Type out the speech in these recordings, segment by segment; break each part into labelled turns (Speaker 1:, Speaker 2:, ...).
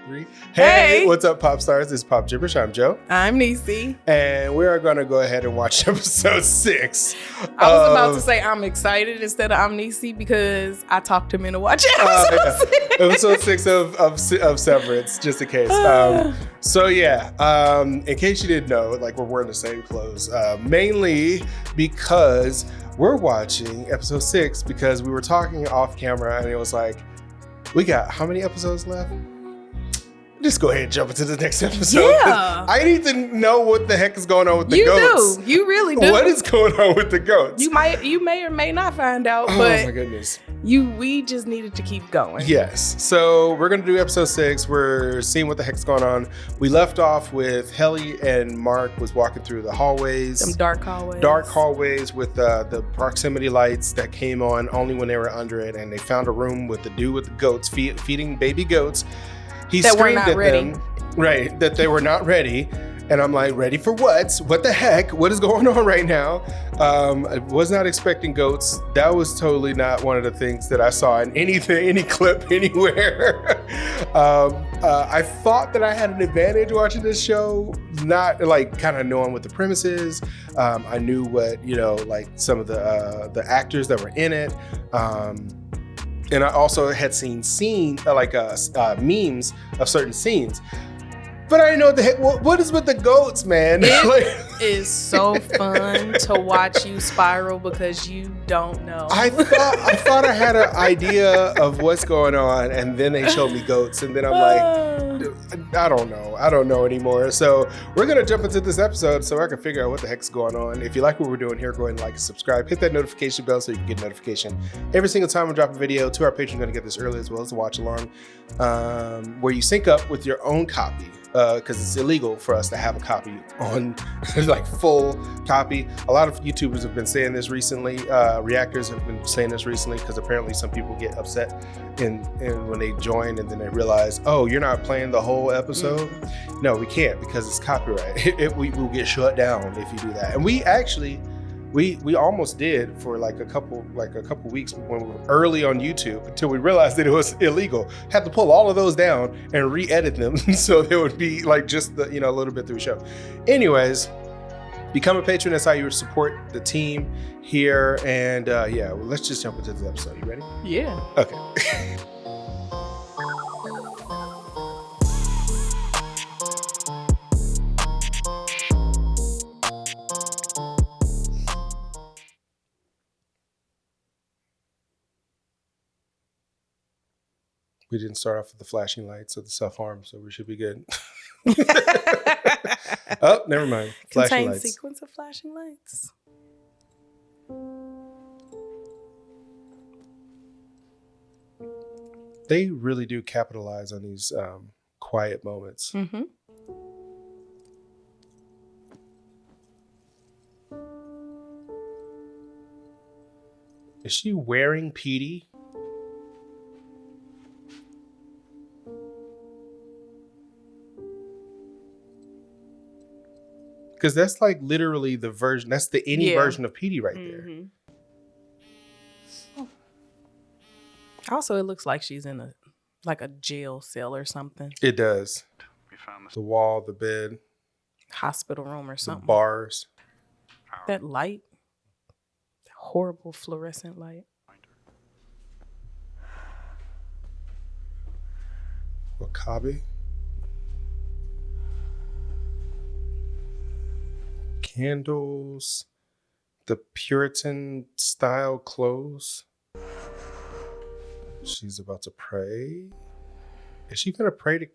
Speaker 1: 3.
Speaker 2: Hey,
Speaker 1: What's up, pop stars? This is Pop Jibberish. I'm Joe.
Speaker 2: I'm Nisi.
Speaker 1: And we are going to go ahead and watch episode 6.
Speaker 2: I was about to say I'm excited instead of I'm Nisi because I talked him into watching episode 6.
Speaker 1: Episode 6 of Severance, just in case. In case you didn't know, like, we're wearing the same clothes, mainly because we're watching episode 6 because we were talking off camera and it was like, we got how many episodes left? Just go ahead and jump into the next episode.
Speaker 2: Yeah.
Speaker 1: I need to know what the heck is going on with the goats.
Speaker 2: You do. You really do.
Speaker 1: What is going on with the goats?
Speaker 2: You may or may not find out,
Speaker 1: Oh
Speaker 2: but
Speaker 1: my goodness.
Speaker 2: we just needed to keep going.
Speaker 1: Yes. So we're going to do episode 6. We're seeing what the heck's going on. We left off with Helly and Mark was walking through the hallways.
Speaker 2: Some dark hallways.
Speaker 1: Dark hallways with the proximity lights that came on only when they were under it. And they found a room with the dude with the goats feeding baby goats. He
Speaker 2: that
Speaker 1: screamed
Speaker 2: were not
Speaker 1: at
Speaker 2: ready.
Speaker 1: them, right? That they were not ready. And I'm like, ready for what? What the heck? What is going on right now? I was not expecting goats. That was totally not one of the things that I saw in anything, any clip, anywhere. I thought that I had an advantage watching this show, not like kind of knowing what the premise is. I knew what, like some of the actors that were in it. And I also had seen memes of certain scenes. But I didn't know what the heck. What is with the goats, man?
Speaker 2: It is so fun to watch you spiral because you don't know.
Speaker 1: I thought I had an idea of what's going on, and then they showed me goats, and then I'm like, I don't know anymore. So we're gonna jump into this episode so I can figure out what the heck's going on. If you like what we're doing here, go ahead and like and subscribe. Hit that notification bell so you can get notification every single time we drop a video. To our Patreon, gonna get this early as well as a watch along, where you sync up with your own copy. Because it's illegal for us to have a copy on, like, full copy. A lot of YouTubers have been saying this recently. Reactors have been saying this recently because apparently some people get upset and when they join and then they realize, oh, you're not playing the whole episode. Mm-hmm. No, we can't because it's copyright. We will get shut down if you do that. And we actually. We almost did for like a couple weeks when we were early on YouTube until we realized that it was illegal. Had to pull all of those down and re-edit them so they would be like just the a little bit through the show. Anyways, become a patron. That's how you support the team here. And let's just jump into this episode. You ready?
Speaker 2: Yeah.
Speaker 1: Okay. We didn't start off with the flashing lights or the self-harm, so we should be good. Oh, never mind. Flashing lights.
Speaker 2: Sequence of flashing lights.
Speaker 1: They really do capitalize on these quiet moments.
Speaker 2: Mm-hmm.
Speaker 1: Is she wearing Petey? Because that's like literally the version. That's the version of Petey right there.
Speaker 2: Also, it looks like she's in a jail cell or something.
Speaker 1: It does. We found the wall, the bed,
Speaker 2: hospital room or something.
Speaker 1: The bars.
Speaker 2: That light, that horrible fluorescent light.
Speaker 1: Wakabi. Candles, the Puritan style clothes. She's about to pray. Is she gonna pray to?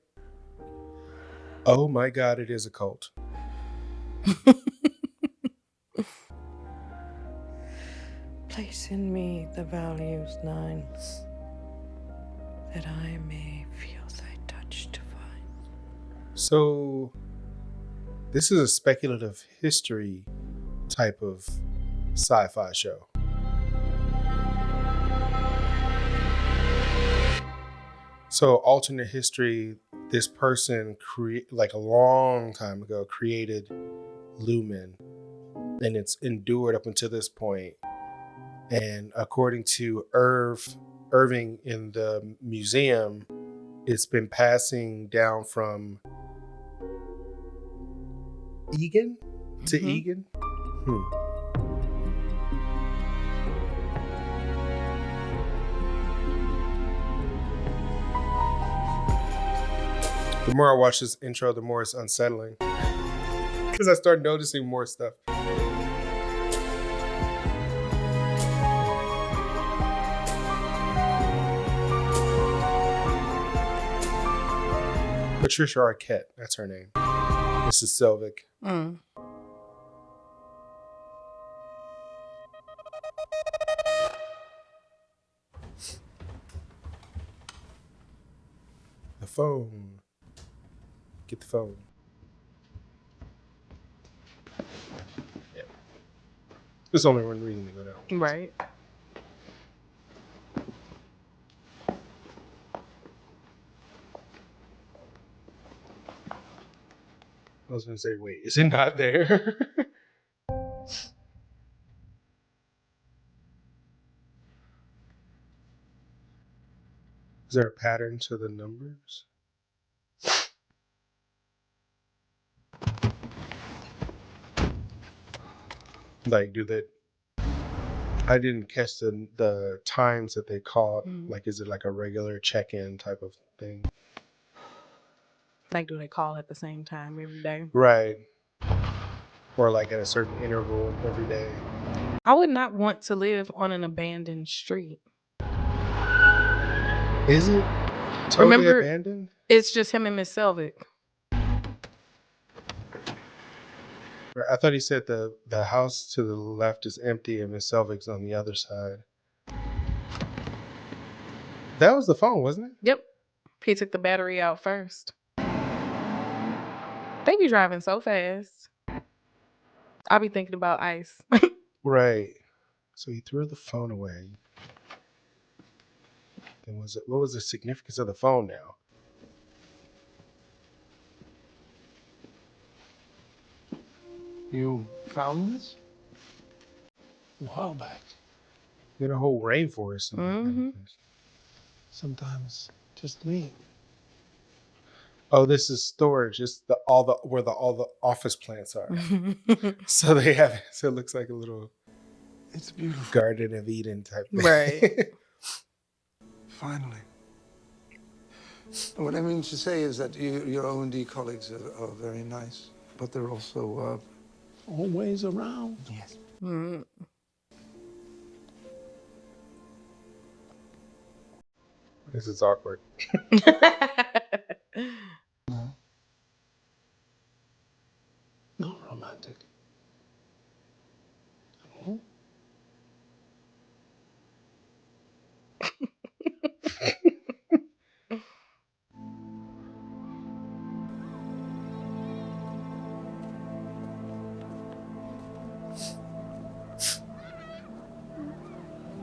Speaker 1: Oh my God, it is a cult.
Speaker 3: Place in me the values 9, that I may feel thy touch divine.
Speaker 1: So this is a speculative history type of sci-fi show. So alternate history, this person like a long time ago created Lumen, and it's endured up until this point. And according to Irving in the museum, it's been passing down from Egan to Egan. The more I watch this intro, the more it's unsettling. Because I start noticing more stuff. Patricia Arquette, that's her name. Mrs. Selvig. The phone. Get the phone. Yeah. There's only one reason to go down.
Speaker 2: Right.
Speaker 1: I was gonna say, wait, is it not there? Is there a pattern to the numbers? Like, do they? I didn't catch the times that they called. Like, is it like a regular check-in type of thing?
Speaker 2: Like, do they call at the same time every day?
Speaker 1: Right. Or like at a certain interval every day.
Speaker 2: I would not want to live on an abandoned street.
Speaker 1: Is it totally abandoned?
Speaker 2: It's just him and Miss Selvig.
Speaker 1: I thought he said the house to the left is empty and Miss Selvig's on the other side. That was the phone, wasn't it?
Speaker 2: Yep. He took the battery out first. They be driving so fast. I be thinking about ice.
Speaker 1: Right. So he threw the phone away. Then what was the significance of the phone now?
Speaker 4: You found this? A while back.
Speaker 1: You had a whole rainforest.
Speaker 4: Sometimes just leave.
Speaker 1: Oh, this is storage. It's all the office plants are. So they have. So it looks like a little.
Speaker 4: It's beautiful.
Speaker 1: Garden of Eden type thing.
Speaker 2: Right.
Speaker 4: Finally. What I mean to say is that your O&D colleagues are very nice, but they're also always around. Yes.
Speaker 1: This is awkward.
Speaker 4: Not romantic. Oh.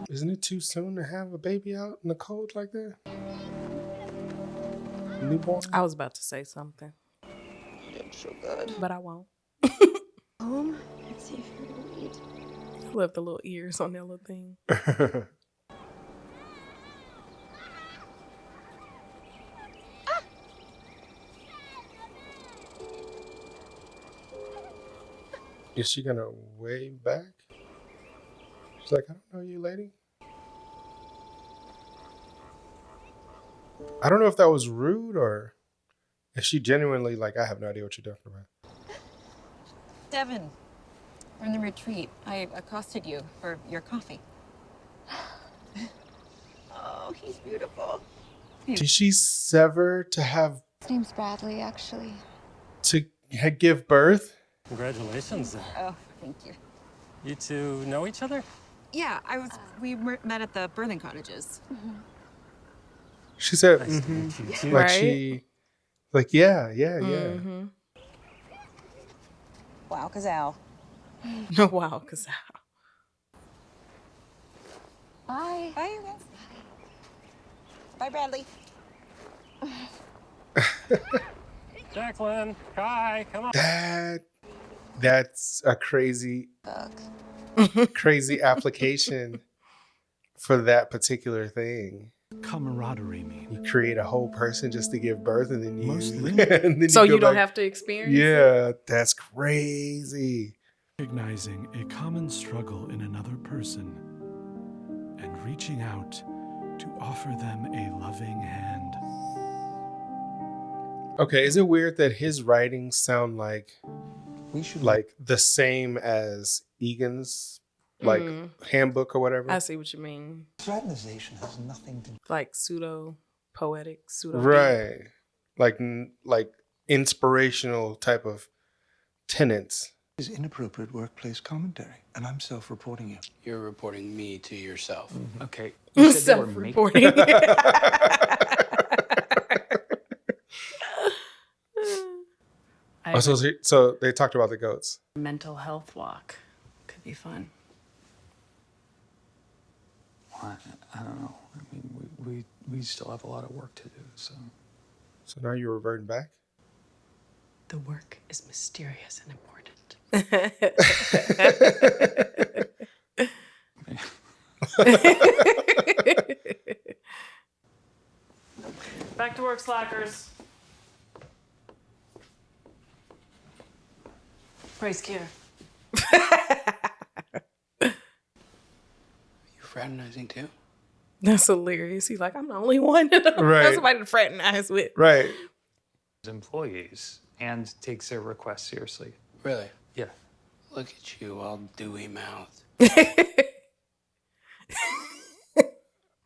Speaker 1: Isn't it too soon to have a baby out in the cold like that? Newborn?
Speaker 2: I was about to say something.
Speaker 3: It's so good.
Speaker 2: But I won't.
Speaker 5: Let's see if you're read.
Speaker 2: I love the little ears on that little thing.
Speaker 1: Is she gonna wave back? She's like, I don't know you, lady. I don't know if that was rude or if she genuinely like, I have no idea what you're talking about.
Speaker 5: Devin, we're in the retreat. I accosted you for your coffee. Oh, he's beautiful.
Speaker 1: Did she sever to have
Speaker 6: His name's Bradley, actually.
Speaker 1: to give birth?
Speaker 7: Congratulations.
Speaker 5: Oh, thank you.
Speaker 7: You two know each other?
Speaker 5: Yeah, we met at the birthing cottages.
Speaker 1: She said,
Speaker 7: Nice to meet you too.
Speaker 1: like
Speaker 2: Right?
Speaker 1: she, like yeah.
Speaker 5: Wow, Kazal.
Speaker 2: Wow, because
Speaker 6: Bye.
Speaker 5: Bye, you guys. Bye, Bradley.
Speaker 7: Jacqueline, Kai, come on.
Speaker 1: That's a crazy application for that particular thing.
Speaker 8: camaraderie mean?
Speaker 1: You create a whole person just to give birth, and then you
Speaker 8: Mostly.
Speaker 1: and then
Speaker 2: So
Speaker 1: go
Speaker 2: you don't
Speaker 1: back.
Speaker 2: have to experience it?
Speaker 1: Yeah, that's crazy.
Speaker 8: Recognizing a common struggle in another person and reaching out to offer them a loving hand.
Speaker 1: Okay, is it weird that his writings sound like the same as Egan's like handbook or whatever?
Speaker 2: I see what you mean.
Speaker 4: Fraternization has nothing to do.
Speaker 2: Like pseudo poetic, pseudo
Speaker 1: Right. Like inspirational type of tenets.
Speaker 4: Is inappropriate workplace commentary, and I'm self-reporting you.
Speaker 9: You're reporting me to yourself.
Speaker 10: Okay. You said they were making-
Speaker 2: self-reporting.
Speaker 1: Oh, so they talked about the goats.
Speaker 11: Mental health walk could be fun.
Speaker 10: I don't know. I mean, we still have a lot of work to do, so.
Speaker 1: So now you're reverting back?
Speaker 11: The work is mysterious and important. Back to work, slackers. Praise Kier.
Speaker 9: You fraternizing too?
Speaker 2: That's hilarious. He's like, I'm the only one.
Speaker 1: Right.
Speaker 2: That's somebody to fraternize with.
Speaker 1: Right.
Speaker 10: Employees and takes their requests seriously.
Speaker 9: Really?
Speaker 10: Yeah.
Speaker 9: Look at you, all dewy mouthed.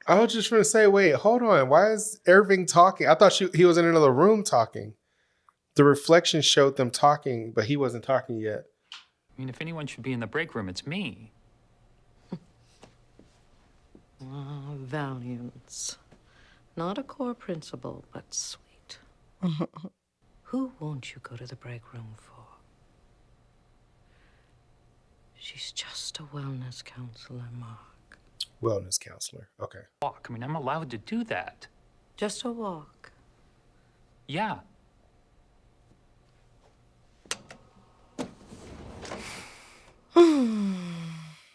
Speaker 1: I was just trying to say, wait, hold on. Why is Irving talking? I thought he was in another room talking. The reflection showed them talking, but he wasn't talking yet.
Speaker 10: I mean, if anyone should be in the break room, it's me.
Speaker 3: Valiance. Not a core principle, but sweet. Who won't you go to the break room for? She's just a wellness counselor, Mark.
Speaker 1: Wellness counselor. Okay.
Speaker 10: Walk. I mean, I'm allowed to do that.
Speaker 3: Just a walk.
Speaker 10: Yeah.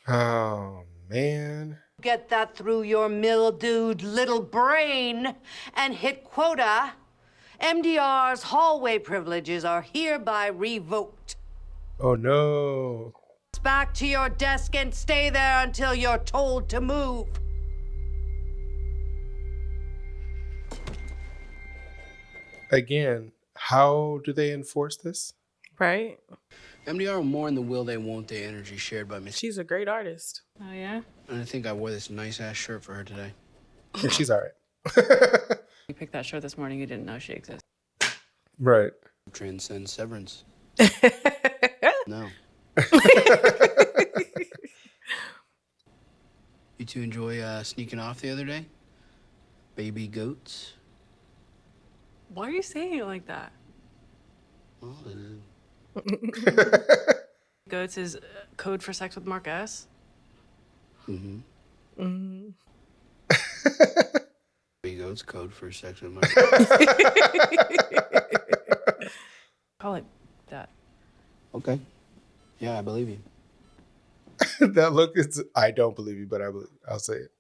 Speaker 1: Oh, man.
Speaker 3: Get that through your mildewed little brain and hit quota. MDR's hallway privileges are hereby revoked.
Speaker 1: Oh, no.
Speaker 3: Back to your desk and stay there until you're told to move.
Speaker 1: Again, how do they enforce this?
Speaker 2: Right?
Speaker 9: MDR are more in the will they won't they energy shared by me.
Speaker 2: She's a great artist.
Speaker 11: Oh, yeah?
Speaker 9: And I think I wore this nice ass shirt for her today.
Speaker 1: Yeah, she's all right.
Speaker 11: You picked that shirt this morning, you didn't know she existed.
Speaker 1: Right.
Speaker 9: Transcend Severance. No. You two enjoy sneaking off the other day? Baby goats?
Speaker 11: Why are you saying it like that?
Speaker 9: Well,
Speaker 11: Goats is code for sex with Mark S.
Speaker 9: Baby goats code for sex with my.
Speaker 11: Call it that.
Speaker 9: Okay. Yeah, I believe you.
Speaker 1: That look is, I don't believe you, but I'll say it.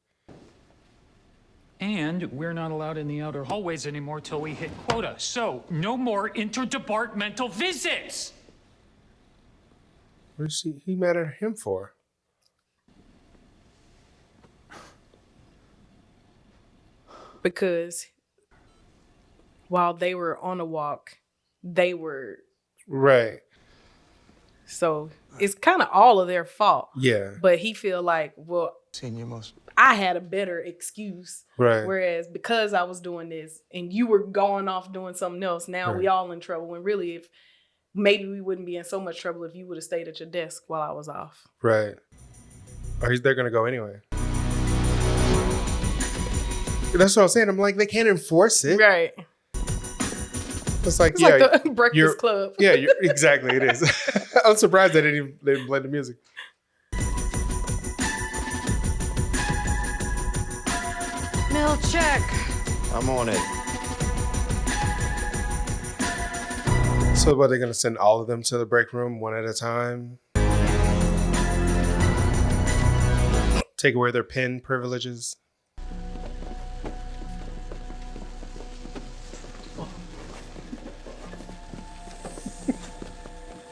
Speaker 10: And we're not allowed in the outer hallways anymore till we hit quota. So no more interdepartmental visits.
Speaker 1: What's he mad at him for?
Speaker 2: Because while they were on a walk, they were.
Speaker 1: Right.
Speaker 2: So it's kind of all of their fault.
Speaker 1: Yeah.
Speaker 2: But he feel like, well,
Speaker 4: Senior most.
Speaker 2: I had a better excuse.
Speaker 1: Right.
Speaker 2: Whereas because I was doing this and you were going off doing something else, now we all in trouble. And really, if maybe we wouldn't be in so much trouble if you would have stayed at your desk while I was off.
Speaker 1: Right. Or they're going to go anyway. That's what I'm saying. I'm like, they can't enforce it.
Speaker 2: Right.
Speaker 1: It's like,
Speaker 2: It's
Speaker 1: yeah.
Speaker 2: like the Breakfast Club.
Speaker 1: Yeah, exactly. It is. I'm surprised they didn't play the music.
Speaker 3: Mill check.
Speaker 9: I'm on it.
Speaker 1: So what, they're going to send all of them to the break room one at a time? Take away their pen privileges?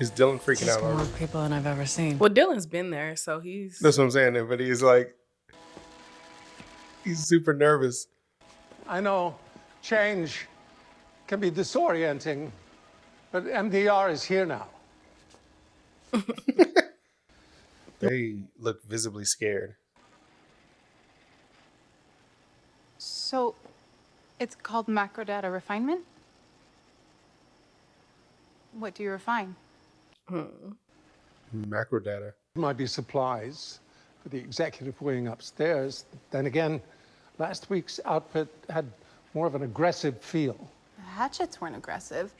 Speaker 1: Is Dylan freaking
Speaker 11: There's
Speaker 1: out
Speaker 11: more
Speaker 1: already?
Speaker 11: people than I've ever seen.
Speaker 2: Well, Dylan's been there, so he's.
Speaker 1: That's what I'm saying. But he's like, he's super nervous.
Speaker 4: I know change can be disorienting, but MDR is here now.
Speaker 1: They look visibly scared.
Speaker 12: So, it's called macro data refinement? What do you refine?
Speaker 1: Macro data.
Speaker 4: Might be supplies for the executive wing upstairs. Then again, last week's output had more of an aggressive feel.
Speaker 12: Hatchets weren't aggressive.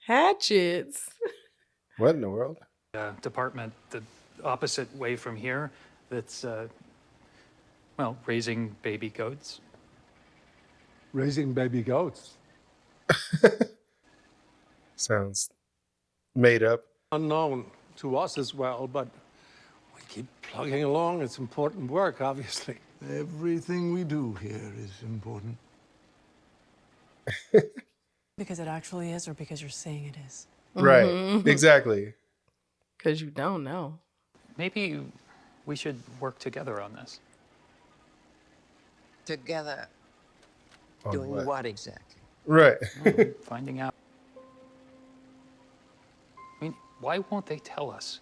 Speaker 2: Hatchets.
Speaker 1: What in the world?
Speaker 10: Department the opposite way from here that's, well, raising baby goats.
Speaker 4: Raising baby goats.
Speaker 1: Sounds made up.
Speaker 4: Unknown to us as well, but we keep plugging along. It's important work, obviously.
Speaker 13: Everything we do here is important.
Speaker 11: Because it actually is, or because you're saying it is?
Speaker 1: Right.
Speaker 2: Mhm.
Speaker 1: Exactly.
Speaker 2: Because you don't know.
Speaker 10: Maybe we should work together on this.
Speaker 14: Together.
Speaker 1: On
Speaker 14: Doing
Speaker 1: what?
Speaker 14: what exactly?
Speaker 1: Right.
Speaker 10: Finding out. I mean, why won't they tell us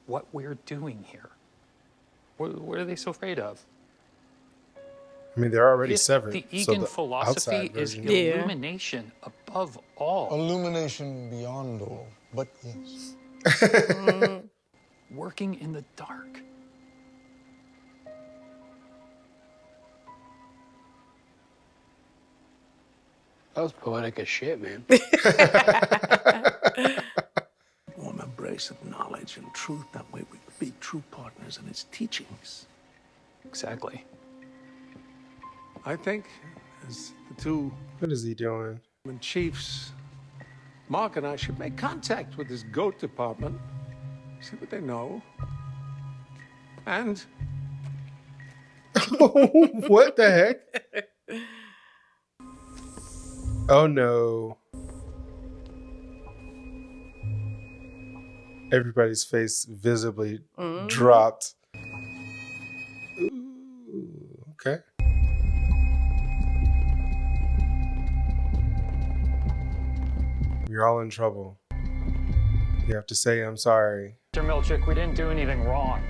Speaker 10: what we're doing here? What are they so afraid of?
Speaker 1: I mean, they're already
Speaker 10: If
Speaker 1: severed.
Speaker 10: The
Speaker 1: so
Speaker 10: Egan
Speaker 1: the
Speaker 10: philosophy
Speaker 1: outside
Speaker 10: is
Speaker 1: version-
Speaker 10: illumination above all.
Speaker 13: Illumination beyond all, but yes.
Speaker 10: Working in the dark.
Speaker 9: That was poetic as shit, man.
Speaker 4: Warm embrace of knowledge and truth. That way we could be true partners in its teachings.
Speaker 10: Exactly.
Speaker 4: I think as the two
Speaker 1: What is he doing?
Speaker 4: chiefs, Mark and I should make contact with this goat department, see what they know, and
Speaker 1: What the heck? Oh no. Everybody's face visibly dropped. Ooh, okay. You're all in trouble. You have to say, I'm sorry.
Speaker 10: Mr. Milchick, we didn't do anything wrong.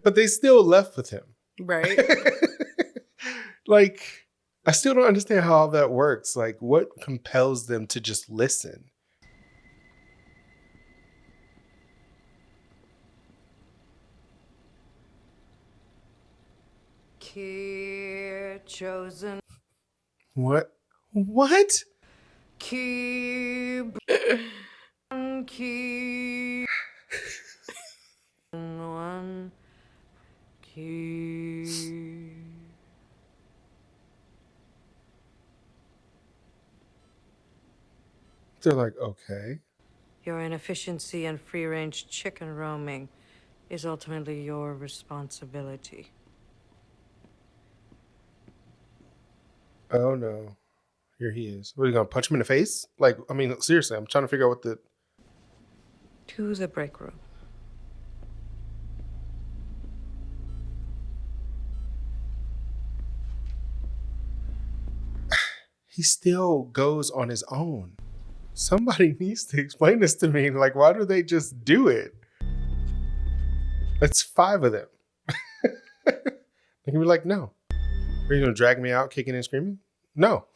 Speaker 1: But they still left with him.
Speaker 2: Right.
Speaker 1: Like, I still don't understand how all that works. Like, what compels them to just listen?
Speaker 3: Keep chosen.
Speaker 1: What? What?
Speaker 3: Keep. Keep. One. Keep.
Speaker 1: They're like, okay.
Speaker 3: Your inefficiency and free-range chicken roaming is ultimately your responsibility.
Speaker 1: Oh no. Here he is. What are you gonna punch him in the face? Like, I mean, seriously, I'm trying to figure out what the.
Speaker 3: To the break room.
Speaker 1: He still goes on his own. Somebody needs to explain this to me. Like, why do they just do it? It's 5 of them. They can be like, no. Are you gonna drag me out kicking and screaming? No.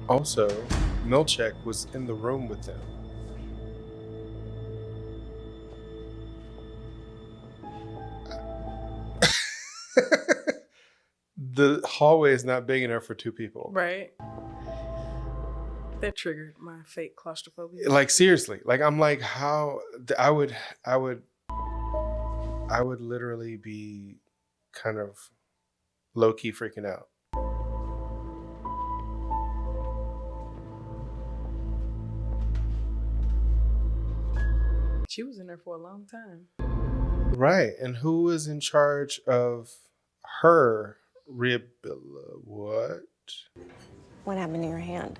Speaker 1: Also, Milchick was in the room with them. The hallway is not big enough for 2 people.
Speaker 2: Right. That triggered my fake claustrophobia.
Speaker 1: Like, seriously. Like, I'm like, how I would literally be kind of low-key freaking out.
Speaker 2: She was in there for a long time.
Speaker 1: Right. And who is in charge of her what?
Speaker 14: What happened to your hand?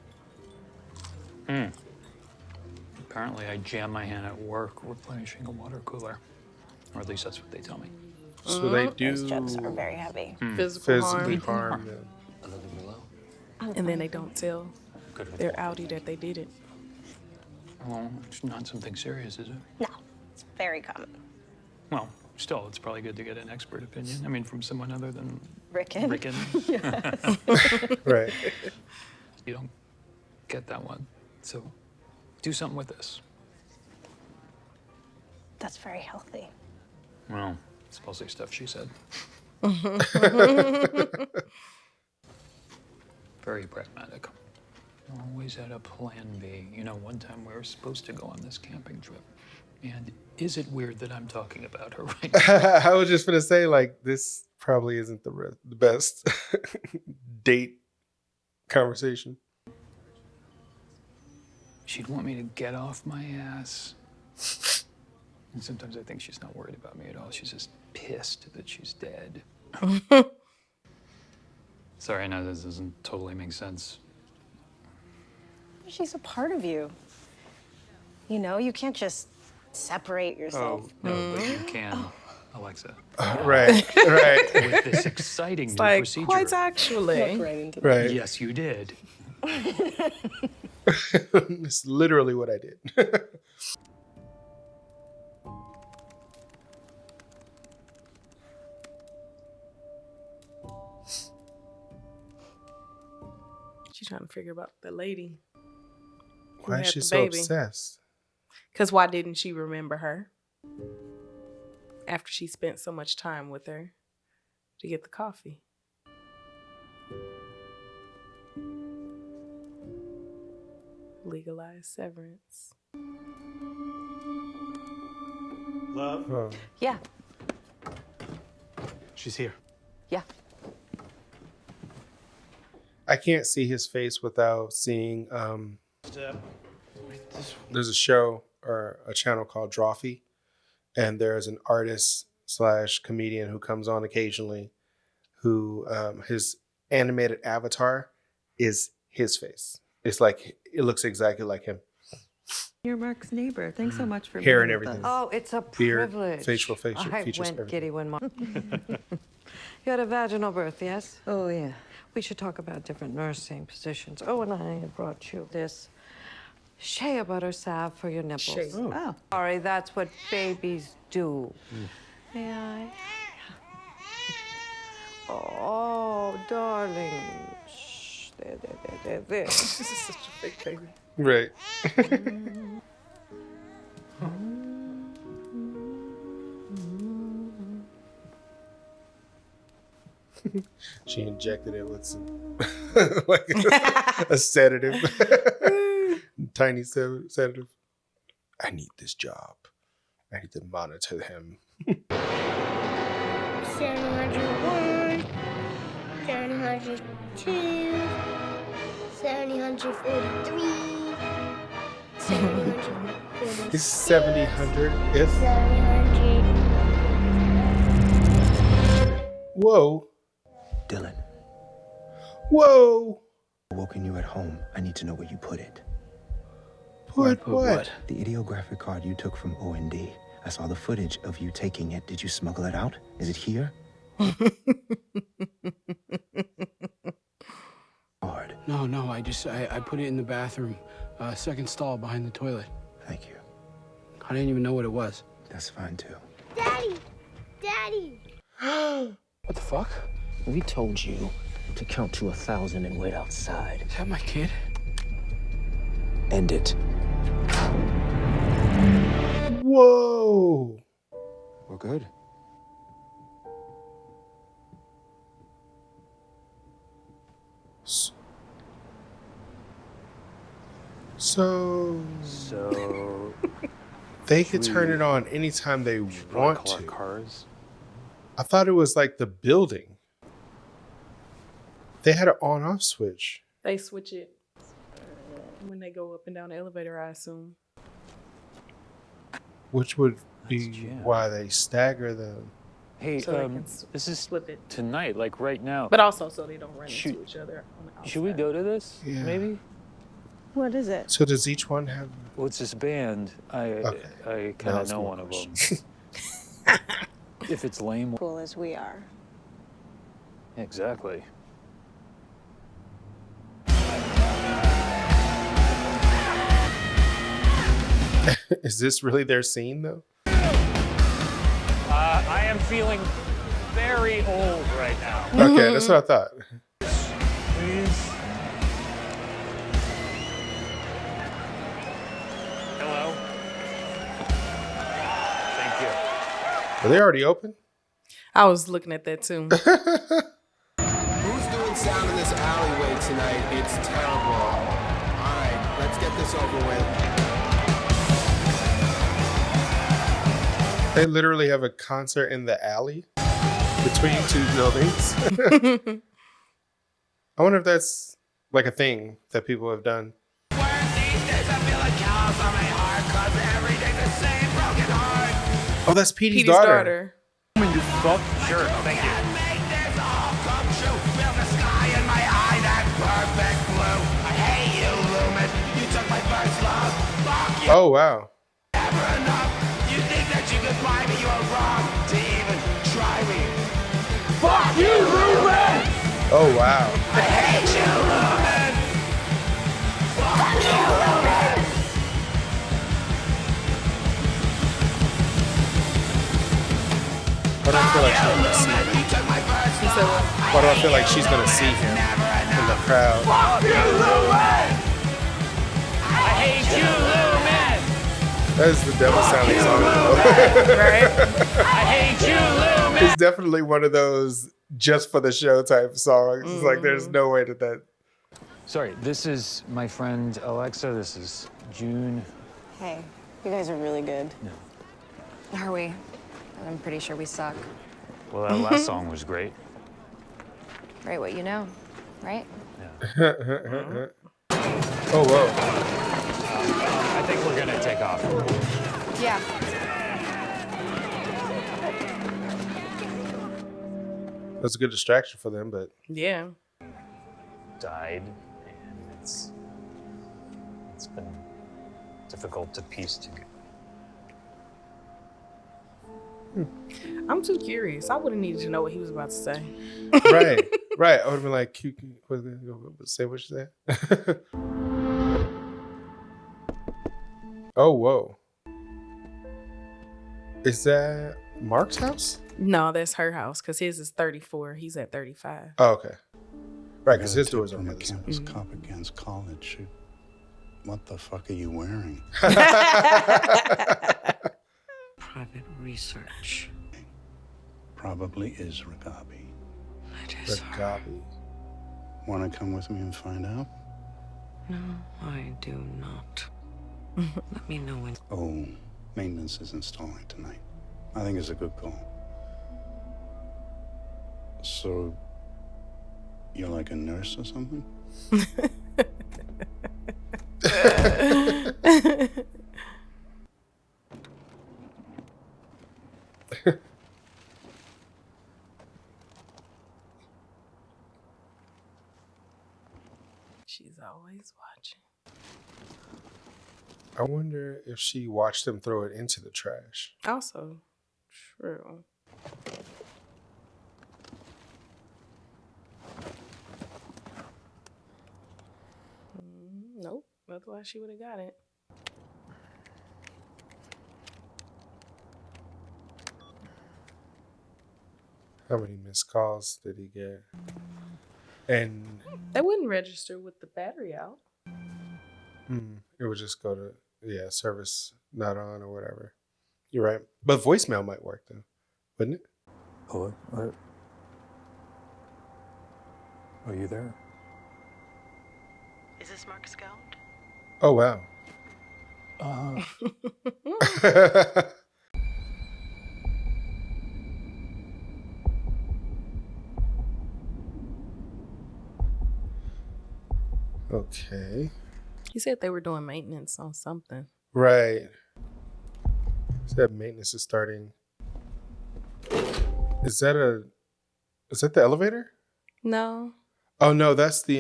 Speaker 10: Apparently I jammed my hand at work replenishing a water cooler. Or at least that's what they tell me.
Speaker 1: So they do.
Speaker 14: Those chips are very heavy.
Speaker 2: Physically
Speaker 1: harm.
Speaker 2: And then they don't tell their Audi that they did it.
Speaker 10: Well, it's not something serious, is it?
Speaker 14: No, it's very common.
Speaker 10: Well, still, it's probably good to get an expert opinion. I mean, from someone other than
Speaker 14: Rickon.
Speaker 1: Right.
Speaker 10: You don't get that one. So do something with this.
Speaker 14: That's very healthy.
Speaker 10: Well, it's mostly stuff she said. Very pragmatic. Always had a plan B. You know, one time we were supposed to go on this camping trip. And is it weird that I'm talking about her right now?
Speaker 1: I was just gonna say, like, this probably isn't the best date conversation.
Speaker 10: She'd want me to get off my ass. And sometimes I think she's not worried about me at all. She's just pissed that she's dead. Sorry, I know this doesn't totally make sense.
Speaker 14: She's a part of you. You know, you can't just separate yourself.
Speaker 10: No, but you can, Alexa.
Speaker 1: Right.
Speaker 10: With this exciting new procedure.
Speaker 2: Quite actually.
Speaker 1: Right.
Speaker 10: Yes, you did.
Speaker 1: It's literally what I did.
Speaker 2: She's trying to figure about the lady.
Speaker 1: Why is she so obsessed?
Speaker 2: Because why didn't she remember her after she spent so much time with her to get the coffee? Legalize severance.
Speaker 15: Love?
Speaker 1: Oh.
Speaker 14: Yeah.
Speaker 15: She's here.
Speaker 14: Yeah.
Speaker 1: I can't see his face without seeing there's a show or a channel called Drawfee, and there's an artist / comedian who comes on occasionally who his animated avatar is his face. It's like it looks exactly like him.
Speaker 16: You're Mark's neighbor. Thanks so much for
Speaker 1: Hair and
Speaker 16: being with
Speaker 1: everything.
Speaker 16: us.
Speaker 14: Oh, it's a
Speaker 1: Beard,
Speaker 14: privilege.
Speaker 1: facial
Speaker 14: I
Speaker 1: features,
Speaker 14: went
Speaker 1: everything.
Speaker 14: giddy when Mark. You had a vaginal birth, yes?
Speaker 16: Oh, yeah.
Speaker 14: We should talk about different nursing positions. Oh, and I have brought you this shea butter salve for your nipples.
Speaker 2: Shea.
Speaker 16: Oh.
Speaker 14: Sorry, that's what babies do. May I? Oh, darling. Shh. There.
Speaker 2: This is such a fake baby.
Speaker 1: Right. She injected it with some like a sedative, tiny sedative. I need this job. I need to monitor him.
Speaker 17: 701, 702, 743, 744.
Speaker 1: He's 700. If
Speaker 17: 700.
Speaker 1: whoa,
Speaker 18: Dylan,
Speaker 1: whoa.
Speaker 18: woken you at home. I need to know where you put it.
Speaker 1: Put what?
Speaker 18: The ideographic card you took from OND. I saw the footage of you taking it. Did you smuggle it out? Is it here? Hard.
Speaker 9: No, I put it in the bathroom, second stall behind the toilet.
Speaker 18: Thank you.
Speaker 9: I didn't even know what it was.
Speaker 18: That's fine too.
Speaker 17: Daddy!
Speaker 9: What the fuck?
Speaker 18: We told you to count to 1,000 and wait outside.
Speaker 9: Is that my kid?
Speaker 18: End it.
Speaker 1: Whoa.
Speaker 18: We're good.
Speaker 1: So they could turn it on anytime they want to.
Speaker 10: Cars.
Speaker 1: I thought it was like the building. They had an on-off switch.
Speaker 2: They switch it when they go up and down the elevator, I assume.
Speaker 1: Which would be why they stagger them.
Speaker 10: Hey,
Speaker 2: So they can
Speaker 10: this is
Speaker 2: flip it.
Speaker 10: tonight, like right now.
Speaker 2: But also so they don't run into each other on the outside.
Speaker 10: Should we go to this?
Speaker 1: Yeah.
Speaker 10: Maybe.
Speaker 16: What is it?
Speaker 1: So does each one have?
Speaker 10: Well, it's this band. I kind of know one of them. If it's lame.
Speaker 6: Cool as we are.
Speaker 10: Exactly.
Speaker 1: Is this really their scene though?
Speaker 10: I am feeling very old right now.
Speaker 1: Okay, that's what I thought.
Speaker 10: Please. Hello. Thank you.
Speaker 1: Are they already open?
Speaker 2: I was looking at that too.
Speaker 19: Who's doing sound in this alleyway tonight? It's terrible. All right, let's get this over with.
Speaker 1: They literally have a concert in the alley between two buildings. I wonder if that's like a thing that people have done. Oh, that's Petey's daughter.
Speaker 10: When you fuck? Sure, thank you.
Speaker 1: Oh, wow.
Speaker 19: Fuck you, Ruben!
Speaker 1: Oh, wow.
Speaker 19: I hate you, Ruben! Fuck you, Ruben!
Speaker 1: Why do I feel like she's gonna see him? Why do I feel like she's gonna see him in the crowd?
Speaker 19: Fuck you, Ruben!
Speaker 10: I hate you, Lumen!
Speaker 1: That is the devil sounding song.
Speaker 10: Right? I hate you, Lumen!
Speaker 1: It's definitely one of those just for the show type songs. It's like there's no way that.
Speaker 10: Sorry, this is my friend Alexa. This is June.
Speaker 6: Hey, you guys are really good.
Speaker 10: No.
Speaker 6: Are we? I'm pretty sure we suck.
Speaker 10: Well, that last song was great.
Speaker 6: Right, what you know, right?
Speaker 1: Oh, whoa.
Speaker 10: I think we're gonna take off.
Speaker 6: Yeah.
Speaker 1: That's a good distraction for them, but
Speaker 2: Yeah.
Speaker 10: Died, and it's been difficult to piece together.
Speaker 2: I'm too curious. I would have needed to know what he was about to say.
Speaker 1: right. I would have been like, say what you said. Oh, whoa. Is that Mark's house?
Speaker 2: No, that's her house because his is 34. He's at 35.
Speaker 1: Oh, okay. Right, because his door's on the other side.
Speaker 20: Campus cop against college. What the fuck are you wearing?
Speaker 14: Private research.
Speaker 20: Probably is Ragabi.
Speaker 14: It is
Speaker 1: Ragabi.
Speaker 20: Want to come with me and find out?
Speaker 14: No, I do not. Let me know when.
Speaker 20: Oh, maintenance is installing tonight. I think it's a good call. So, you're like a nurse or something?
Speaker 2: She's always watching.
Speaker 1: I wonder if she watched him throw it into the trash.
Speaker 2: Also, true. Nope. Otherwise, she would have got it.
Speaker 1: How many missed calls did he get? And
Speaker 2: They wouldn't register with the battery out.
Speaker 1: it would just go to, service not on or whatever. You're right. But voicemail might work though, wouldn't it?
Speaker 10: Hello? Are you there?
Speaker 11: Is this Mark Scout?
Speaker 1: Oh, wow. Okay.
Speaker 2: He said they were doing maintenance on something.
Speaker 1: Right. Said maintenance is starting. Is that the elevator?
Speaker 2: No.
Speaker 1: Oh no, that's the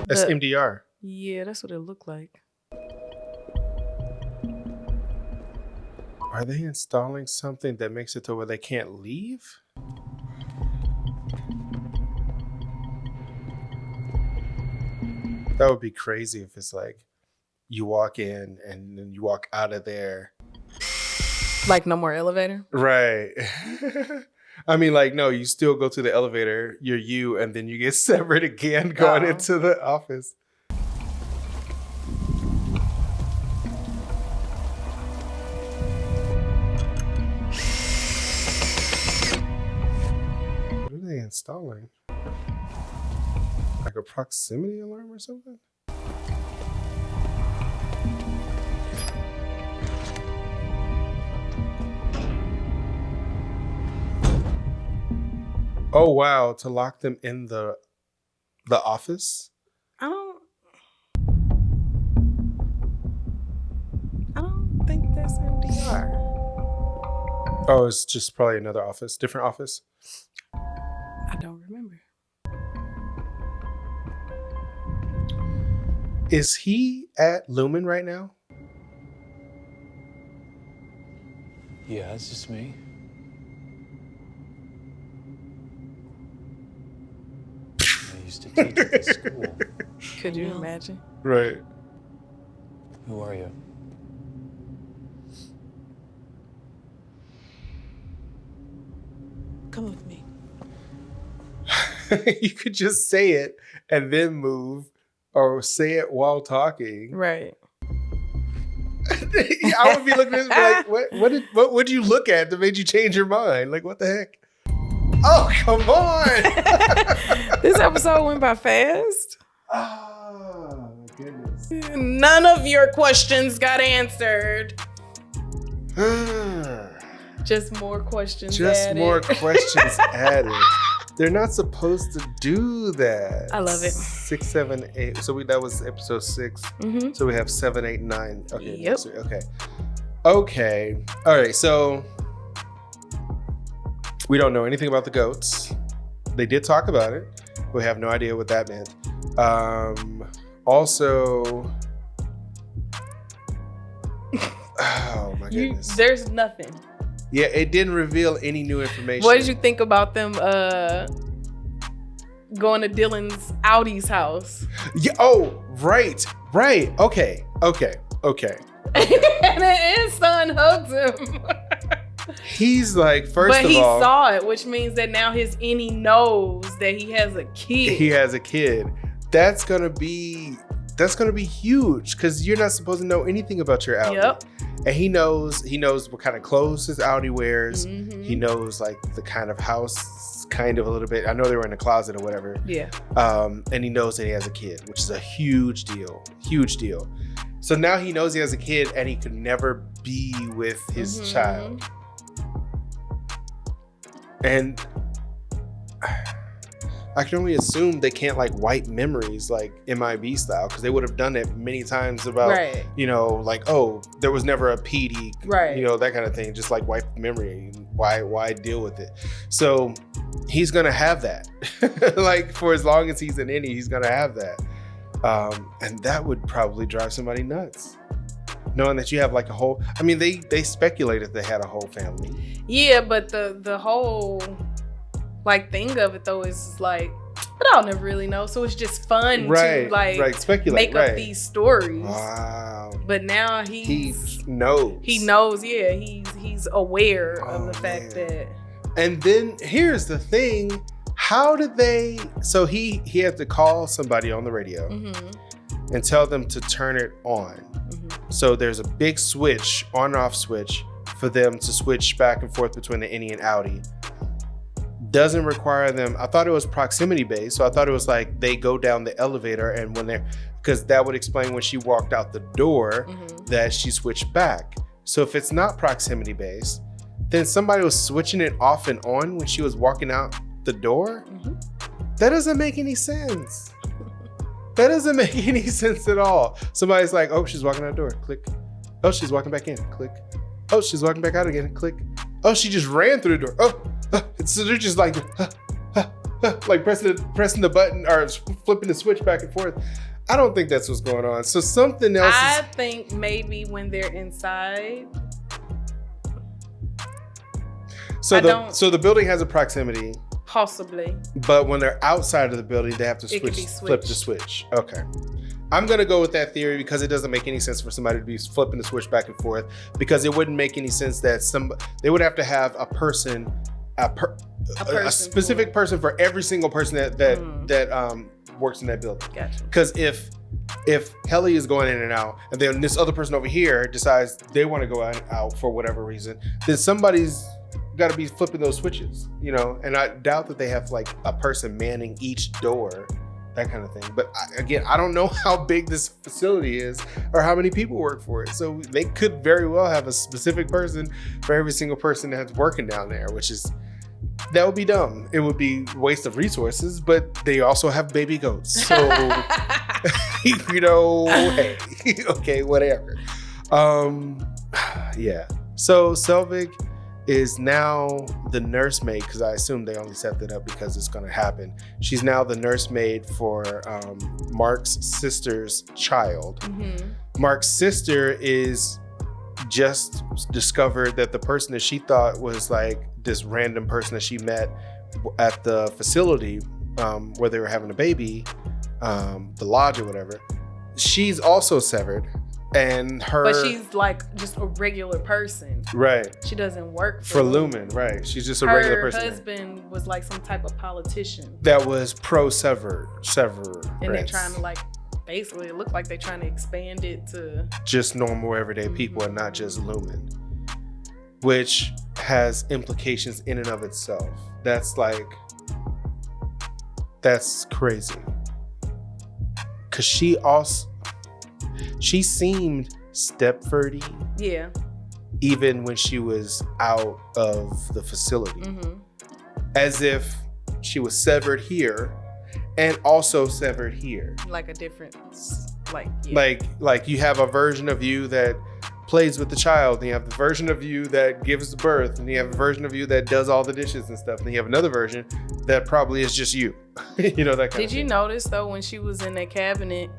Speaker 1: that's MDR.
Speaker 2: Yeah, that's what it looked like.
Speaker 1: Are they installing something that makes it to where they can't leave? That would be crazy if it's like you walk in and then you walk out of there.
Speaker 2: Like no more elevator?
Speaker 1: Right. I mean, like, no, you still go to the elevator, you're you, and then you get severed again going into the office. What are they installing? Like a proximity alarm or something? Oh wow, to lock them in the office?
Speaker 2: I don't think that's MDR.
Speaker 1: Oh, it's just probably another office, different office.
Speaker 2: I don't remember.
Speaker 1: Is he at Lumen right now?
Speaker 10: Yeah, it's just me. I used to teach at the school.
Speaker 2: Could you imagine?
Speaker 1: Right.
Speaker 10: Who are you?
Speaker 11: Come with me.
Speaker 1: You could just say it and then move, or say it while talking.
Speaker 2: Right.
Speaker 1: I would be looking at this like, what would you look at that made you change your mind? Like, what the heck? Oh, come on.
Speaker 2: This episode went by fast.
Speaker 1: Oh, my goodness.
Speaker 2: None of your questions got answered. Just more questions added.
Speaker 1: More questions added. They're not supposed to do that.
Speaker 2: I love it.
Speaker 1: 6, 7, 8. So that was episode 6.
Speaker 2: Mm-hmm.
Speaker 1: So we have 7, 8, 9. Okay.
Speaker 2: Yep.
Speaker 1: Okay. Okay. All right. So we don't know anything about the goats. They did talk about it. We have no idea what that meant. Also, oh my goodness.
Speaker 2: There's nothing.
Speaker 1: Yeah, it didn't reveal any new information.
Speaker 2: What did you think about them going to Dylan's Audie's house?
Speaker 1: Yeah. Oh, right. Okay.
Speaker 2: And then his son hugs him.
Speaker 1: He's like, first
Speaker 2: but
Speaker 1: of
Speaker 2: he
Speaker 1: all,
Speaker 2: saw it, which means that now his Innie knows that he has a kid.
Speaker 1: He has a kid. That's gonna be huge because you're not supposed to know anything about your Audi.
Speaker 2: Yep.
Speaker 1: And he knows what kind of clothes his Audi wears.
Speaker 2: Mm-hmm.
Speaker 1: He knows like the kind of house, kind of a little bit. I know they were in a closet or whatever.
Speaker 2: Yeah.
Speaker 1: And he knows that he has a kid, which is a huge deal. Huge deal. So now he knows he has a kid and he could never be with his child. And I can only assume they can't like wipe memories like MIB style, because they would have done it many times about, like, oh, there was never a PD, that kind of thing. Just like wipe memory. Why deal with it? So he's gonna have that. Like for as long as he's in Innie, he's gonna have that. And that would probably drive somebody nuts. Knowing that you have like a whole, I mean, they speculated they had a whole family.
Speaker 2: Yeah, but the whole like thing of it though is like, but I'll never really know. So it's just fun to like
Speaker 1: speculate,
Speaker 2: make up these stories.
Speaker 1: Wow.
Speaker 2: But now he
Speaker 1: knows.
Speaker 2: He knows, yeah. He's aware of the fact that.
Speaker 1: And then here's the thing. How did they, so he had to call somebody on the radio and tell them to turn it on. So there's a big switch, on-off switch, for them to switch back and forth between the Innie and Audi. Doesn't require them, I thought it was proximity based, so I thought it was like they go down the elevator and when they're, because that would explain when she walked out the door that she switched back. So if it's not proximity based, then somebody was switching it off and on when she was walking out the door? That doesn't make any sense. That doesn't make any sense at all. Somebody's like, oh, she's walking out the door. Click. Oh, she's walking back in. Click. Oh, she's walking back out again. Click. Oh, she just ran through the door. Oh, so they're just like, like pressing the button or flipping the switch back and forth. I don't think that's what's going on. So something else.
Speaker 2: I think maybe when they're inside.
Speaker 1: So the building has a proximity.
Speaker 2: Possibly.
Speaker 1: But when they're outside of the building, they have to flip the switch. Okay. I'm going to go with that theory because it doesn't make any sense for somebody to be flipping the switch back and forth, because it wouldn't make any sense that they would have to have a person, a specific person for every single person that works in that building.
Speaker 2: Gotcha.
Speaker 1: Because if Helly is going in and out, and then this other person over here decides they want to go out for whatever reason, then somebody's got to be flipping those switches, you know? And I doubt that they have like a person manning each door, that kind of thing. But again, I don't know how big this facility is or how many people work for it. So they could very well have a specific person for every single person that's working down there, that would be dumb. It would be a waste of resources, but they also have baby goats. So, you know, hey, okay, whatever. Yeah. So Selvig is now the nursemaid, because I assume they only set that up because it's going to happen. She's now the nursemaid for Mark's sister's child.
Speaker 2: Mm-hmm.
Speaker 1: Mark's sister is just discovered that the person that she thought was like this random person that she met at the facility where they were having a baby, the lodge or whatever, she's also severed. And
Speaker 2: but she's like just a regular person.
Speaker 1: Right.
Speaker 2: She doesn't work
Speaker 1: for Lumen. Right. She's just a regular person.
Speaker 2: Her husband was like some type of politician.
Speaker 1: That was pro Severance.
Speaker 2: And they're trying to like, basically it looked like they're trying to expand it to
Speaker 1: just normal everyday people and not just Lumen, which has implications in and of itself. That's crazy. Cause she seemed Stepfordy.
Speaker 2: Yeah.
Speaker 1: Even when she was out of the facility.
Speaker 2: Mm-hmm.
Speaker 1: As if she was severed here and also severed here.
Speaker 2: Like a different, yeah.
Speaker 1: Like you have a version of you that plays with the child, and you have the version of you that gives birth, and you have a version of you that does all the dishes and stuff, and you have another version that probably is just you. You know, that kind of thing.
Speaker 2: Did you notice though when she was in that cabinet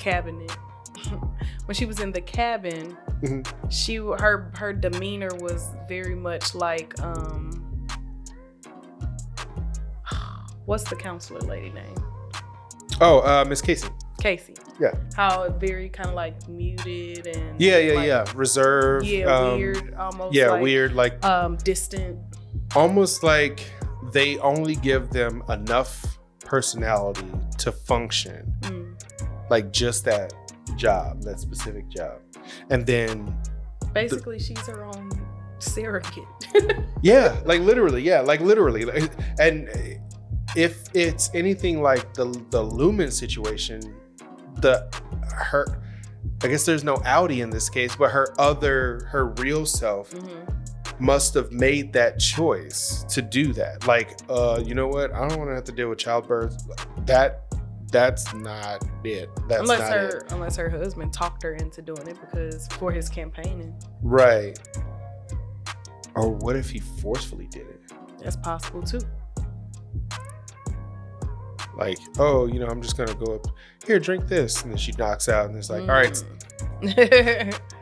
Speaker 2: when she was in the cabin, mm-hmm. her demeanor was very much like what's the counselor lady name?
Speaker 1: Oh, Miss Casey.
Speaker 2: Casey.
Speaker 1: Yeah.
Speaker 2: How very kind of like muted and
Speaker 1: yeah, reserved.
Speaker 2: Yeah, weird almost.
Speaker 1: Yeah,
Speaker 2: like,
Speaker 1: weird, like
Speaker 2: distant.
Speaker 1: Almost like they only give them enough personality to function, like just that specific job, and then
Speaker 2: basically she's her own surrogate.
Speaker 1: Yeah, like literally, and if it's anything like the Lumen situation, I guess there's no Outtie in this case, but her real self must have made that choice to do that. Like, you know what? I don't want to have to deal with childbirth. That's not it.
Speaker 2: Unless her husband talked her into doing it for his campaigning.
Speaker 1: Right. Or what if he forcefully did it?
Speaker 2: That's possible too.
Speaker 1: Like, oh, you know, I'm just gonna go up here, drink this, and then she knocks out, and it's like, all right,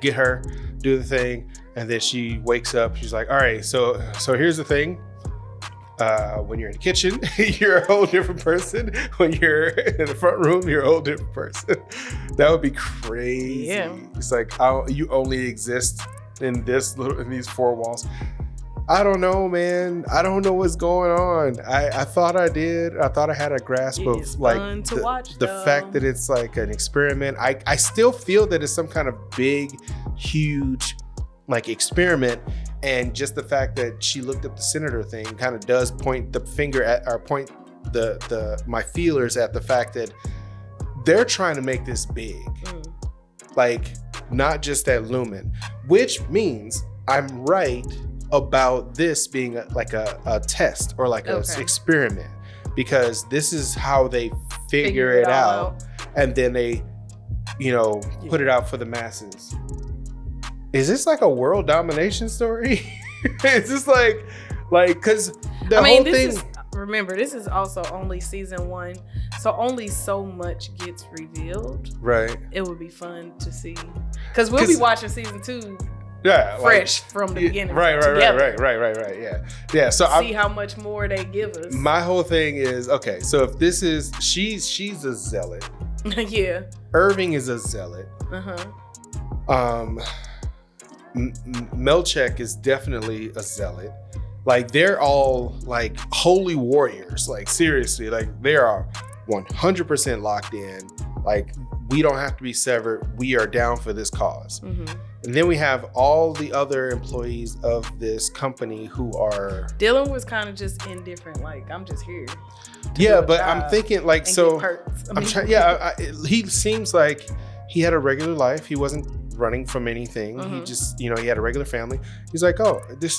Speaker 1: get her, do the thing, and then she wakes up. She's like, all right, so here's the thing. When you're in the kitchen, you're a whole different person. When you're in the front room, you're a whole different person. That would be crazy.
Speaker 2: Yeah.
Speaker 1: It's like you only exist in these four walls. I don't know, man. I don't know what's going on. I thought I did. I thought I had a grasp of like the fact that it's like an experiment. I still feel that it's some kind of big, huge like experiment. And just the fact that she looked up the senator thing kind of does point the finger at, or point my feelers at the fact that they're trying to make this big. Like not just at Lumen, which means I'm right about this being like a test or like an experiment, because this is how they figure it out, and then they, you know, put it out for the masses. is this like a world domination story? Is this like, because the whole thing.
Speaker 2: Remember, this is also only season 1, so only so much gets revealed.
Speaker 1: Right.
Speaker 2: It would be fun to see, because we'll be watching season 2.
Speaker 1: Yeah,
Speaker 2: fresh from the beginning.
Speaker 1: Right. Yeah. So
Speaker 2: see how much more they give us.
Speaker 1: My whole thing is, okay, so if this is she's a zealot.
Speaker 2: Yeah.
Speaker 1: Irving is a zealot. Melchek is definitely a zealot. Like, they're all like holy warriors. Like, seriously, like they are 100% locked in. Like, we don't have to be severed. We are down for this cause. And then we have all the other employees of this company who are.
Speaker 2: Dylan was kind of just indifferent. Like, I'm just here.
Speaker 1: Yeah, but I'm thinking like, so I'm trying. Yeah, he seems like he had a regular life. He wasn't running from anything. He just, he had a regular family. He's like, oh, this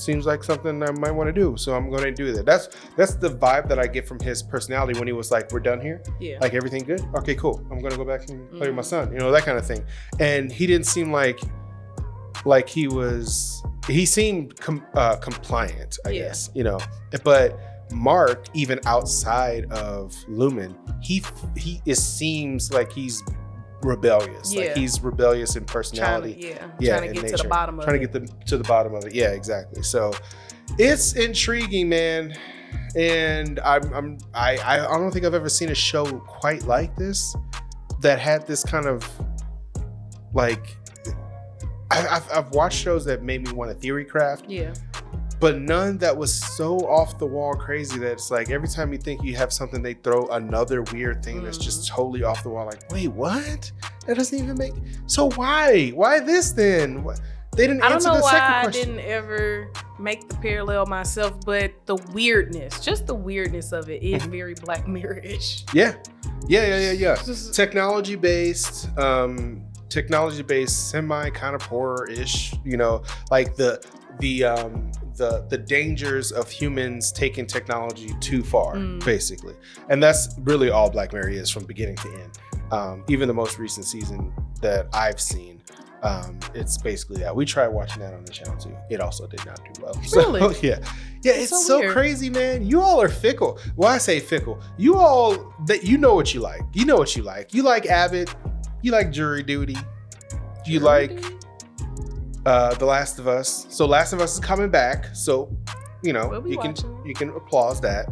Speaker 1: seems like something I might want to do, so I'm going to do that. That's the vibe that I get from his personality when he was like, we're done here. Yeah. Like, everything good? Okay, cool. I'm going to go back and play with my son. That kind of thing. And he didn't seem like he seemed compliant, I guess, but Mark, even outside of Lumen, it seems like he's rebellious. Like, he's rebellious in personality.
Speaker 2: Trying to get to the bottom of it.
Speaker 1: Trying to get to the bottom of it. Yeah, exactly. So it's intriguing, man. And I don't think I've ever seen a show quite like this that had this kind of like. I've watched shows that made me want to theory craft. Yeah. But none that was so off the wall crazy that it's like every time you think you have something, they throw another weird thing that's just totally off the wall. Like, wait, what? That doesn't even make. So why? Why this then? They didn't answer the second question.
Speaker 2: I don't know why I didn't ever make the parallel myself, but the weirdness, just the weirdness of it is very Black Mirror-ish.
Speaker 1: Yeah. Technology based, semi kind of horror-ish. Like the dangers of humans taking technology too far, basically. And that's really all Black Mirror is from beginning to end. Even the most recent season that I've seen, it's basically that. We tried watching that on the channel too. It also did not do well.
Speaker 2: Really?
Speaker 1: So, yeah, it's so crazy, man. You all are fickle. Well, I say fickle. You all, you know what you like. You know what you like. You like Abbott. You like Jury Duty. You like The Last of Us. So Last of Us is coming back. So, you can applaud that.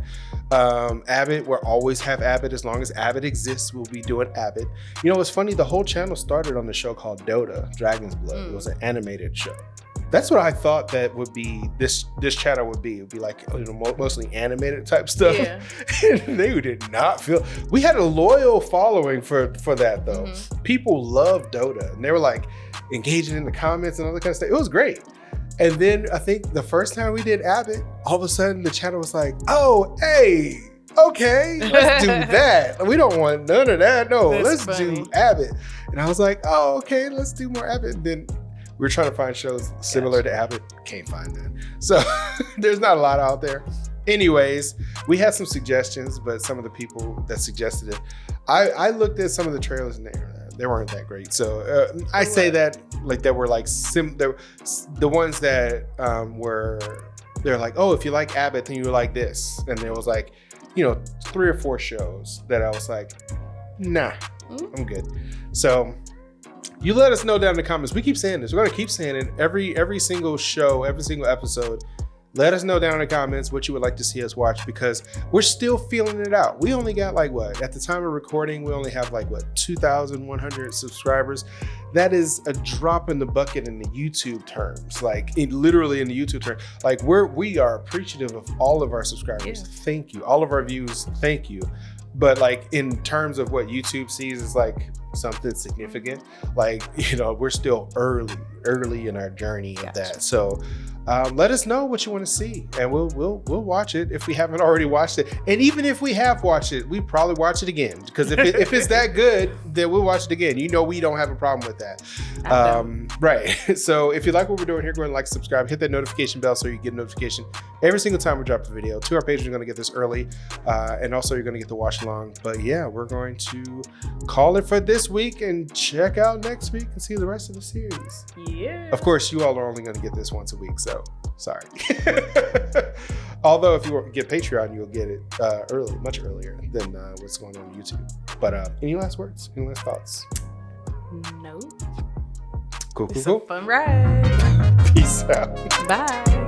Speaker 1: Abbott, we'll always have Abbott. As long as Abbott exists, we'll be doing Abbott. What's funny? The whole channel started on the show called Dota, Dragon's Blood. It was an animated show. That's what I thought that would be this channel would be. It would be like mostly animated type stuff. Yeah. And they did not feel. We had a loyal following for that though. People loved Dota, and they were like engaging in the comments and all that kind of stuff. It was great. And then I think the first time we did Abbott, all of a sudden the channel was like, "Oh, hey, okay, let's do that. We don't want none of that. No, let's do Abbott." And I was like, "Oh, okay, let's do more Abbott." And then we were trying to find shows similar to Abbott. Can't find none. So there's not a lot out there. Anyways, we had some suggestions, but some of the people that suggested it, I looked at some of the trailers and they weren't that great. So I say that like that were like the ones that they're like, oh, if you like Abbott, then you like this. And there was like, 3 or 4 shows that I was like, nah, I'm good. So you let us know down in the comments. We keep saying this. We're gonna keep saying it every single show, every single episode. Let us know down in the comments what you would like to see us watch, because we're still feeling it out. We only got at the time of recording, we only have 2,100 subscribers. That is a drop in the bucket in the YouTube terms, literally in the YouTube terms. We are appreciative of all of our subscribers. Yeah. Thank you. All of our views, thank you. But in terms of what YouTube sees is something significant. We're still early in our journey of that. So let us know what you want to see, and we'll watch it if we haven't already watched it. And even if we have watched it, we probably watch it again, because if it's that good, then we'll watch it again. We don't have a problem with that. Right. So if you like what we're doing here, go ahead and subscribe, hit that notification bell so you get a notification every single time we drop a video. To our patrons, you're going to get this early, and also you're going to get the watch along. But yeah, we're going to call it for this week and check out next week and see the rest of the series.
Speaker 2: Yeah.
Speaker 1: Of course, you all are only going to get this once a week, so sorry. Although if you get Patreon, you'll get it early, much earlier than what's going on YouTube. But any last words? Any last thoughts?
Speaker 2: No.
Speaker 1: Cool,
Speaker 2: It's
Speaker 1: cool,
Speaker 2: a
Speaker 1: cool.
Speaker 2: fun ride.
Speaker 1: Peace out.
Speaker 2: Bye.